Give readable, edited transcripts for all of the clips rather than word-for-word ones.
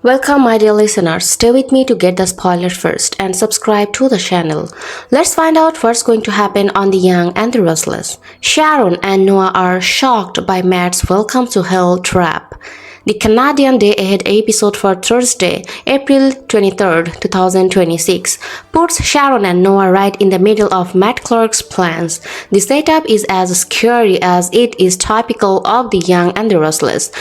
Welcome, my dear listeners. Stay with me to get the spoilers first and subscribe to the channel. Let's find out what's going to happen on The Young and the Restless. Sharon and Noah are shocked by Matt's Welcome to Hell trap. The Canadian Day Ahead episode for Thursday, April 23rd, 2026, puts Sharon and Noah right in the middle of Matt Clark's plans. The setup is as scary as it is typical of The Young and the Restless.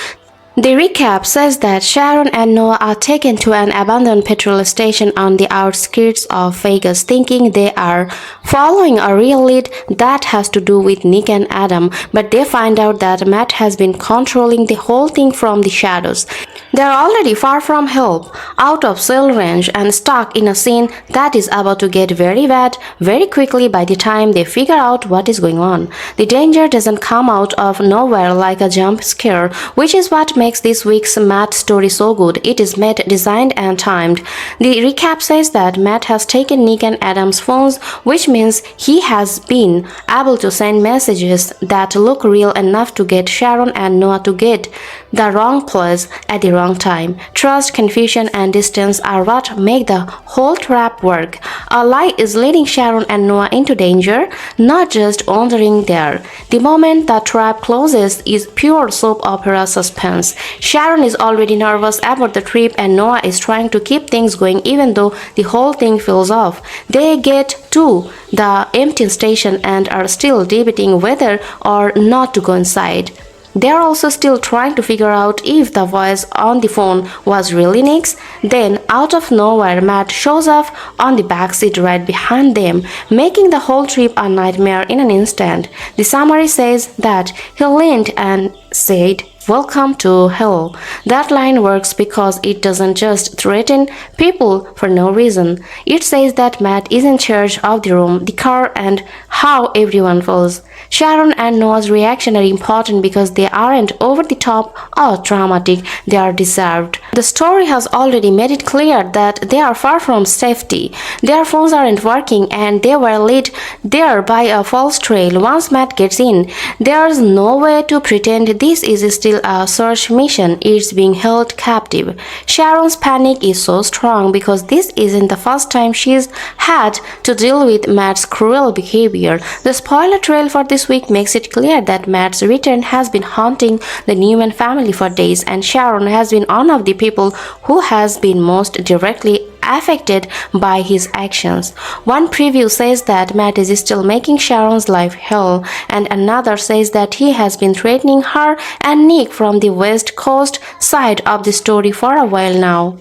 The recap says that Sharon and Noah are taken to an abandoned petrol station on the outskirts of Vegas, thinking they are following a real lead that has to do with Nick and Adam, but they find out that Matt has been controlling the whole thing from the shadows. They are already far from help, out of cell range, and stuck in a scene that is about to get very bad very quickly by the time they figure out what is going on. The danger doesn't come out of nowhere like a jump scare, which is what makes this week's Matt story so good. It is made, designed, and timed. The recap says that Matt has taken Nick and Adam's phones, which means he has been able to send messages that look real enough to get Sharon and Noah to get the wrong place at the wrong time. Trust, confusion, and distance are what make the whole trap work. A lie is leading Sharon and Noah into danger, not just wandering there. The moment the trap closes is pure soap opera suspense. Sharon is already nervous about the trip and Noah is trying to keep things going even though the whole thing feels off. They get to the empty station and are still debating whether or not to go inside. They are also still trying to figure out if the voice on the phone was really Nick's. Then, out of nowhere, Matt shows up on the backseat right behind them, making the whole trip a nightmare in an instant. The summary says that he leaned and said, "Welcome to hell." That line works because it doesn't just threaten people for no reason. It says that Matt is in charge of the room, the car, and how everyone feels. Sharon and Noah's reaction are important because they aren't over the top or dramatic, they are deserved. The story has already made it clear that they are far from safety. Their phones aren't working and they were led there by a false trail. Once Matt gets in, there's no way to pretend this is still a search mission. It's being held captive. Sharon's panic is so strong because this isn't the first time she's had to deal with Matt's cruel behavior. The spoiler trail for this week makes it clear that Matt's return has been haunting the Newman family for days, and Sharon has been one of the people who has been most directly affected by his actions. One preview says that Matt is still making Sharon's life hell, and another says that he has been threatening her and Nick from the West Coast side of the story for a while now.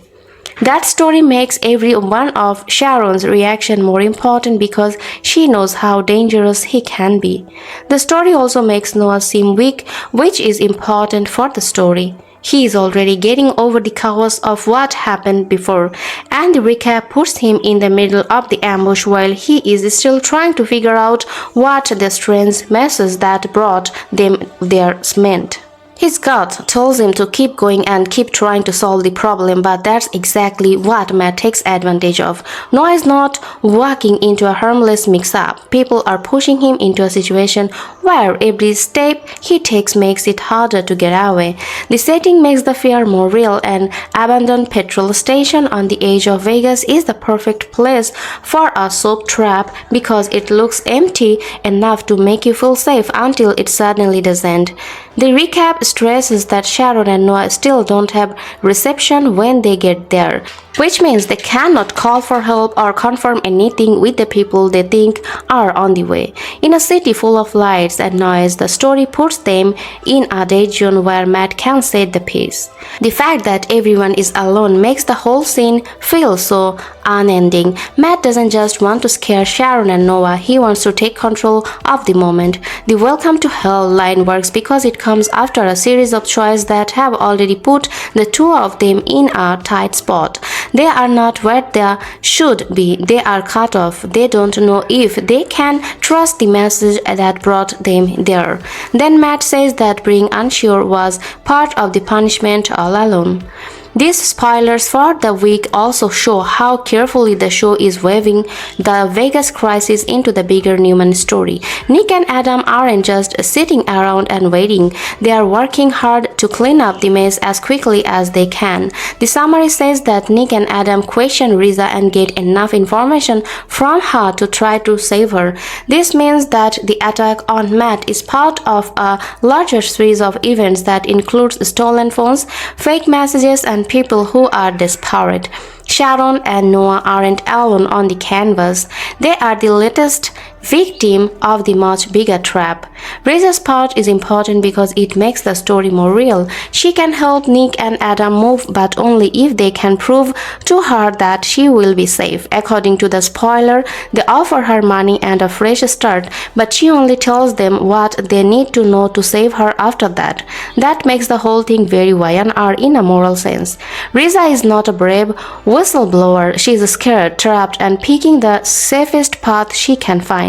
That story makes every one of Sharon's reaction more important because she knows how dangerous he can be. The story also makes Noah seem weak, which is important for the story. He is already getting over the chaos of what happened before, and the recap puts him in the middle of the ambush while he is still trying to figure out what the strange message that brought them there meant. His gut tells him to keep going and keep trying to solve the problem, but that's exactly what Matt takes advantage of. Noah is not walking into a harmless mix-up. People are pushing him into a situation where every step he takes makes it harder to get away. The setting makes the fear more real. An abandoned petrol station on the edge of Vegas is the perfect place for a soap trap because it looks empty enough to make you feel safe until it suddenly doesn't. The recap stresses that Sharon and Noah still don't have reception when they get there, which means they cannot call for help or confirm anything with the people they think are on the way. In a city full of lights and noise, the story puts them in a dead zone where Matt can set the pace. The fact that everyone is alone makes the whole scene feel so unending. Matt doesn't just want to scare Sharon and Noah, he wants to take control of the moment. The Welcome to Hell line works because it comes after a series of choices that have already put the two of them in a tight spot. They are not where they should be. They are cut off. They don't know if they can trust the message that brought them there. Then Matt says that being unsure was part of the punishment all along. These spoilers for the week also show how carefully the show is weaving the Vegas crisis into the bigger Newman story. Nick and Adam aren't just sitting around and waiting, they are working hard to clean up the mess as quickly as they can. The summary says that Nick and Adam question Risa and get enough information from her to try to save her. This means that the attack on Matt is part of a larger series of events that includes stolen phones, fake messages, and people who are desperate. Sharon and Noah aren't alone on the canvas. They are the latest victim of the much bigger trap. Risa's part is important because it makes the story more real. She can help Nick and Adam move, but only if they can prove to her that she will be safe. According to the spoiler, they offer her money and a fresh start, but she only tells them what they need to know to save her after that. That makes the whole thing very Y&R in a moral sense. Risa is not a brave whistleblower. She is scared, trapped, and picking the safest path she can find.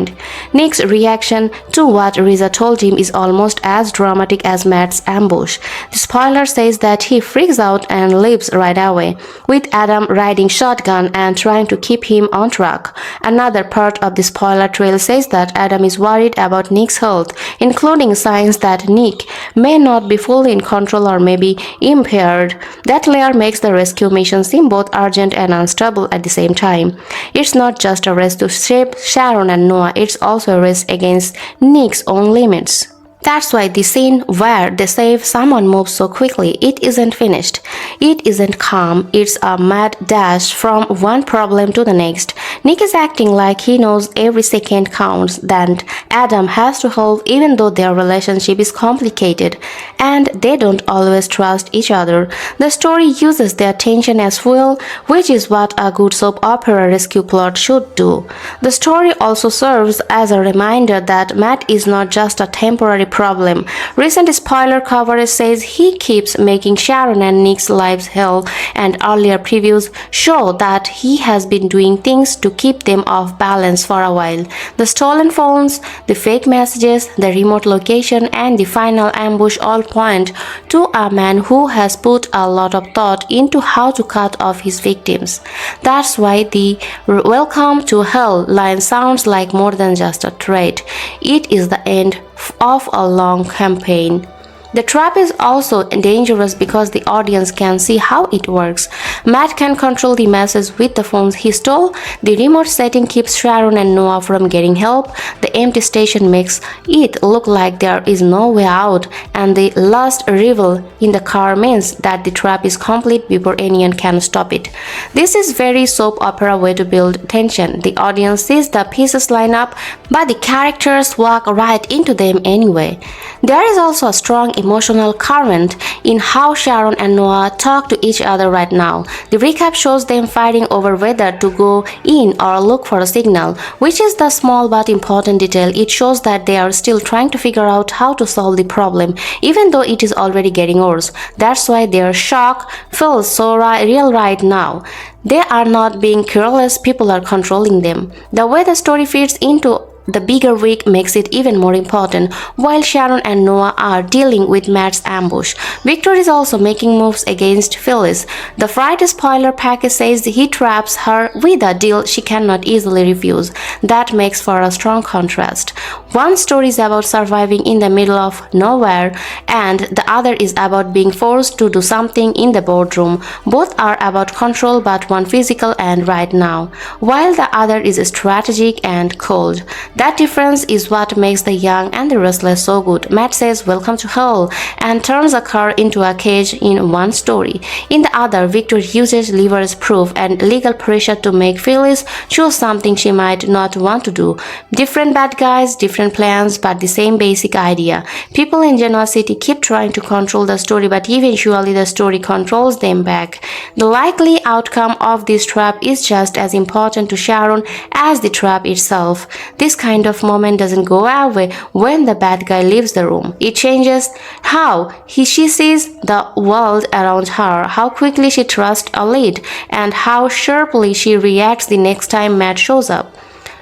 Nick's reaction to what Risa told him is almost as dramatic as Matt's ambush. The spoiler says that he freaks out and leaves right away, with Adam riding shotgun and trying to keep him on track. Another part of the spoiler trail says that Adam is worried about Nick's health, including signs that Nick may not be fully in control or may be impaired. That layer makes the rescue mission seem both urgent and unstable at the same time. It's not just a race to save Sharon and Noah, it's also a race against Nick's own limits. That's why the scene where they save someone moves so quickly. It isn't finished. It isn't calm. It's a mad dash from one problem to the next. Nick is acting like he knows every second counts. Then Adam has to help even though their relationship is complicated and they don't always trust each other. The story uses their tension as fuel, which is what a good soap opera rescue plot should do. The story also serves as a reminder that Matt is not just a temporary problem. Recent spoiler coverage says he keeps making Sharon and Nick's lives hell, and earlier previews show that he has been doing things to keep them off balance for a while. The stolen phones, the fake messages, the remote location, and the final ambush all point to a man who has put a lot of thought into how to cut off his victims. That's why the "Welcome to Hell" line sounds like more than just a threat. It is the end of a long campaign. The trap is also dangerous because the audience can see how it works. Matt can control the masses with the phones he stole. The remote setting keeps Sharon and Noah from getting help. The empty station makes it look like there is no way out. And the last reveal in the car means that the trap is complete before anyone can stop it. This is very soap opera way to build tension. The audience sees the pieces line up, but the characters walk right into them anyway. There is also a strong emotional current in how Sharon and Noah talk to each other right now. The recap shows them fighting over whether to go in or look for a signal, which is the small but important detail. It shows that they are still trying to figure out how to solve the problem, even though it is already getting worse. That's why their shock feels so real right now. They are not being careless, people are controlling them. The way the story fits into the bigger week makes it even more important. While Sharon and Noah are dealing with Matt's ambush, Victor is also making moves against Phyllis. The Friday spoiler package says he traps her with a deal she cannot easily refuse. That makes for a strong contrast. One story is about surviving in the middle of nowhere, and the other is about being forced to do something in the boardroom. Both are about control, but one physical and right now, while the other is strategic and cold. That difference is what makes The Young and the Restless so good. Matt says "Welcome to Hell" and turns a car into a cage in one story. In the other, Victor uses leverage proof and legal pressure to make Phyllis choose something she might not want to do. Different bad guys, different plans, but the same basic idea. People in Genoa City keep trying to control the story, but eventually the story controls them back. The likely outcome of this trap is just as important to Sharon as the trap itself. This kind of moment doesn't go away when the bad guy leaves the room. It changes how she sees the world around her, how quickly she trusts a lead, and how sharply she reacts the next time Matt shows up.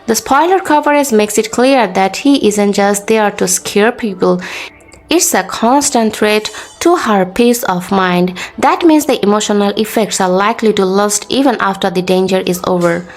The spoiler coverage makes it clear that he isn't just there to scare people. It's a constant threat to her peace of mind. That means the emotional effects are likely to last even after the danger is over.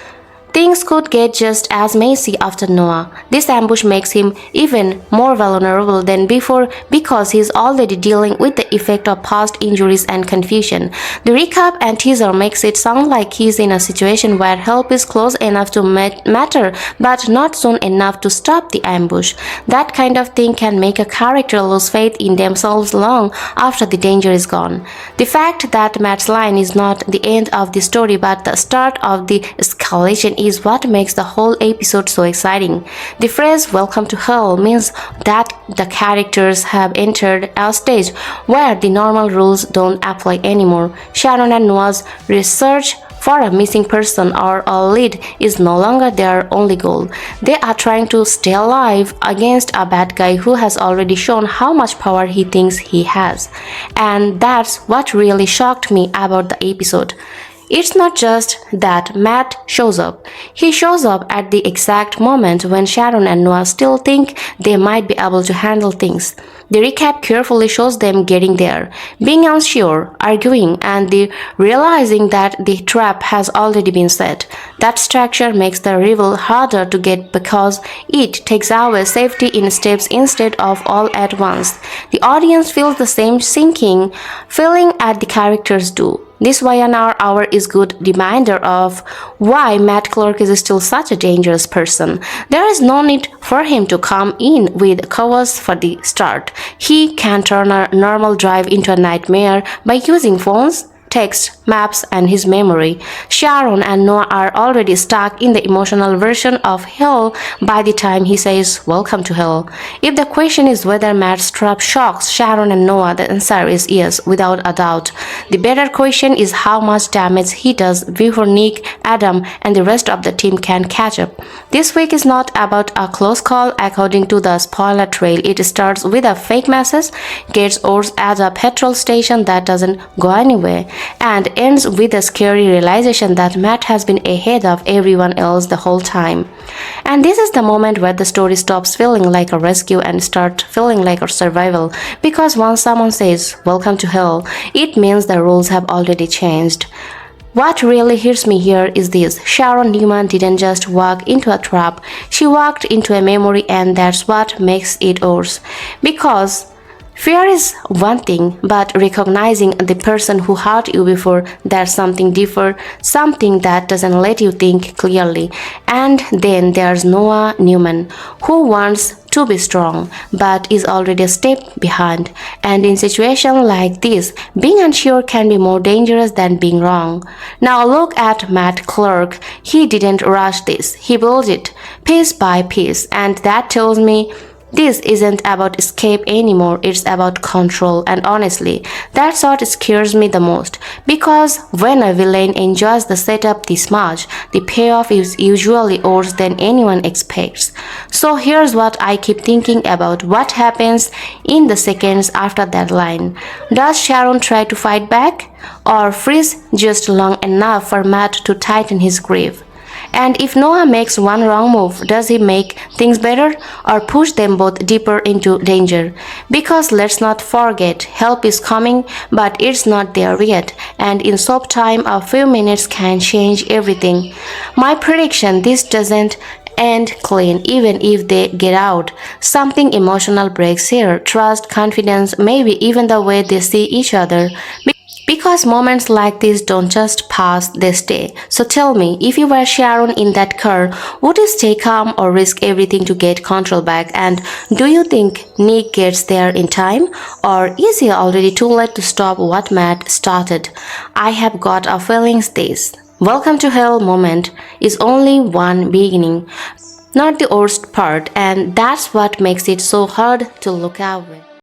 Things could get just as messy after Noah. This ambush makes him even more vulnerable than before because he's already dealing with the effect of past injuries and confusion. The recap and teaser makes it sound like he's in a situation where help is close enough to matter but not soon enough to stop the ambush. That kind of thing can make a character lose faith in themselves long after the danger is gone. The fact that Matt's line is not the end of the story but the start of the escalation is what makes the whole episode so exciting. The phrase "Welcome to Hell" means that the characters have entered a stage where the normal rules don't apply anymore. Sharon and Noah's research for a missing person or a lead is no longer their only goal. They are trying to stay alive against a bad guy who has already shown how much power he thinks he has. And that's what really shocked me about the episode. It's not just that Matt shows up. He shows up at the exact moment when Sharon and Noah still think they might be able to handle things. The recap carefully shows them getting there, being unsure, arguing, and the realizing that the trap has already been set. That structure makes the reveal harder to get because it takes away safety in steps instead of all at once. The audience feels the same sinking feeling as the characters do. This Y&R hour is good reminder of why Matt Clark is still such a dangerous person. There is no need for him to come in with covers for the start. He can turn a normal drive into a nightmare by using phones, text, maps, and his memory. Sharon and Noah are already stuck in the emotional version of hell by the time he says "Welcome to Hell." If the question is whether Matt's trap shocks Sharon and Noah, the answer is yes, without a doubt. The better question is how much damage he does before Nick, Adam, and the rest of the team can catch up. This week is not about a close call according to the spoiler trail. It starts with a fake message, gets Ors at a petrol station that doesn't go anywhere, and ends with a scary realization that Matt has been ahead of everyone else the whole time. And this is the moment where the story stops feeling like a rescue and starts feeling like a survival, because once someone says "Welcome to Hell," it means the rules have already changed. What really hits me here is this: Sharon Newman didn't just walk into a trap, she walked into a memory, and that's what makes it ours. Because fear is one thing, but recognizing the person who hurt you before, there's something deeper, something that doesn't let you think clearly. And then there's Noah Newman, who wants to be strong, but is already a step behind. And in situations like this, being unsure can be more dangerous than being wrong. Now look at Matt Clark. He didn't rush this. He built it piece by piece, and that tells me this isn't about escape anymore, it's about control. And honestly, that's what scares me the most. Because when a villain enjoys the setup this much, the payoff is usually worse than anyone expects. So here's what I keep thinking about: what happens in the seconds after that line? Does Sharon try to fight back, or freeze just long enough for Matt to tighten his grip? And if Noah makes one wrong move, does he make things better or push them both deeper into danger? Because let's not forget, help is coming, but it's not there yet. And in soap time, a few minutes can change everything. My prediction: this doesn't end clean. Even if they get out, something emotional breaks here. Trust, confidence, maybe even the way they see each other. Because moments like this don't just pass, they stay. So tell me, if you were Sharon in that car, would you stay calm or risk everything to get control back? And do you think Nick gets there in time? Or is he already too late to stop what Matt started? I have got a feeling this "Welcome to Hell" moment is only one beginning, not the worst part, and that's what makes it so hard to look away.